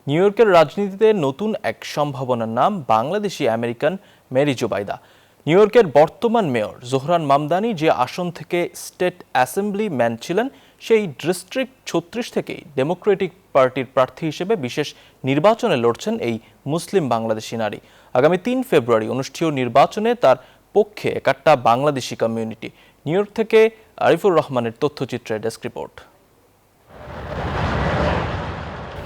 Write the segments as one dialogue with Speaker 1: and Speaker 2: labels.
Speaker 1: New ইয়র্কের রাজনীতিতে নতুন এক সম্ভাবনার নাম বাংলাদেশি আমেরিকান মেরি জুবাইদা। নিউ ইয়র্কের বর্তমান মেয়র জোহরান মামদানি যে আসন থেকে স্টেট অ্যাসেম্বলি ম্যান ছিলেন, সেই ডিস্ট্রিক্ট ৩৬ থেকেই ডেমোক্রেটিক পার্টির প্রার্থী হিসেবে বিশেষ নির্বাচনে লড়ছেন এই মুসলিম বাংলাদেশি নারী। আগামী ৩ ফেব্রুয়ারি অনুষ্ঠেয় নির্বাচনে তার পক্ষে একাট্টা বাংলাদেশি কমিউনিটি। নিউ ইয়র্ক থেকে আরিফুর রহমানের তথ্যচিত্রের ডেস্ক রিপোর্ট।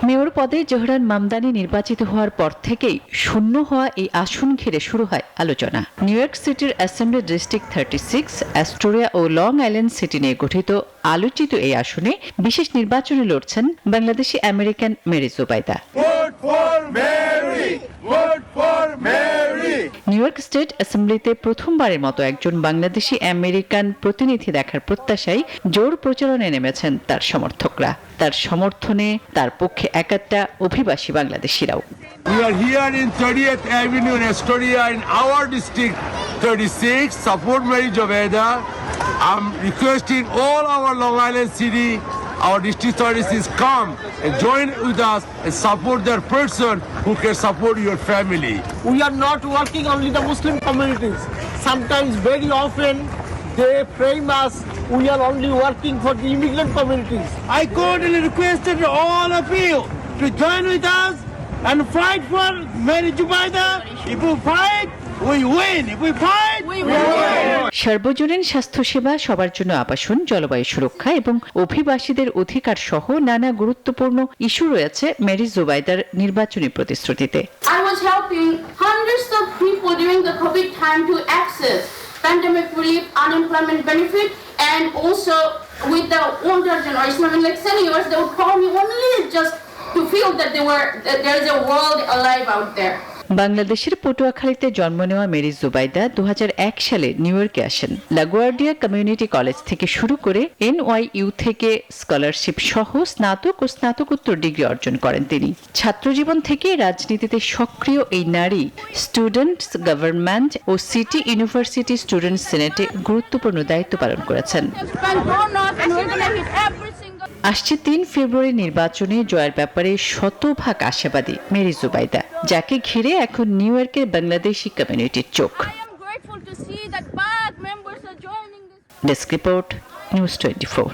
Speaker 2: মেয়র পদে জোহরান মামদানি নির্বাচিত হওয়ার পর থেকেই শূন্য হওয়া এই আসন ঘিরে শুরু হয় আলোচনা। নিউ ইয়র্ক সিটির অ্যাসেম্বলি ডিস্ট্রিক্ট 36, অ্যাস্টোরিয়া ও লং আইল্যান্ড সিটি নিয়ে গঠিত আলোচিত এই আসনে বিশেষ নির্বাচনে লড়ছেন Bangladeshi American Mary Zubaida. New York State অ্যাসেম্বলিতে প্রথমবারের মতো একজন বাংলাদেশি আমেরিকান প্রতিনিধি দেখার প্রত্যাশায় জোর প্রচারণে নেমেছেন তার সমর্থকরা। তার সমর্থনে তার পক্ষে একাট্টা অভিবাসী বাংলাদেশিরাও।
Speaker 3: We are here in 30th Avenue in Astoria in our district 36. Support Mary Joveda. I'm requesting all our Long Island City, our district 36 come and join with us and support that person who can support your family.
Speaker 4: We are not working only the Muslim communities. Sometimes, very often, they frame us. We are only working for the immigrant communities. I cordially requested all of you to join with us and fight for Mary Jubaidah. If we fight, we win. If we fight, we win.
Speaker 2: সার্বজনীন স্বাস্থ্যসেবা, সবার জন্য আবাসন, জলবায়ু সুরক্ষা এবং অভিবাসীদের অধিকার সহ নানা গুরুত্বপূর্ণ ইস্যু রয়েছে মেরি জুবাইদার নির্বাচনী প্রতিশ্রুতিতে।
Speaker 5: I was helping hundreds of people during the COVID time to access pandemic relief, unemployment benefit, and also with the older generation, I mean like seniors, they would call me only just to feel that there is a world alive out there.
Speaker 2: বাংলাদেশের পটুয়াখালীতে জন্ম নেওয়া Mary Zubaida 2001 সালে new ইয়র্কে আসেন। লাগুয়ার্ডিয়া community college থেকে শুরু করে NYU থেকে স্কলারশিপ সহ স্নাতক ও স্নাতকোত্তর ডিগ্রি অর্জন করেন তিনি। ছাত্রজীবন থেকে রাজনীতিতে সক্রিয় এই নারী স্টুডেন্টস গভর্নমেন্ট ও সিটি ইউনিভার্সিটি স্টুডেন্টস সিনেটে গুরুত্বপূর্ণ দায়িত্ব পালন করেছেন। আসছে 3 ফেব্রুয়ারি নির্বাচনে জয়ের ব্যাপারে শতভাগ আশাবাদী মেরি জুবাইদা, যাকে ঘিরে এখন নিউ ইয়র্কের বাংলাদেশি কমিউনিটির চোখ। Desk report, news 24।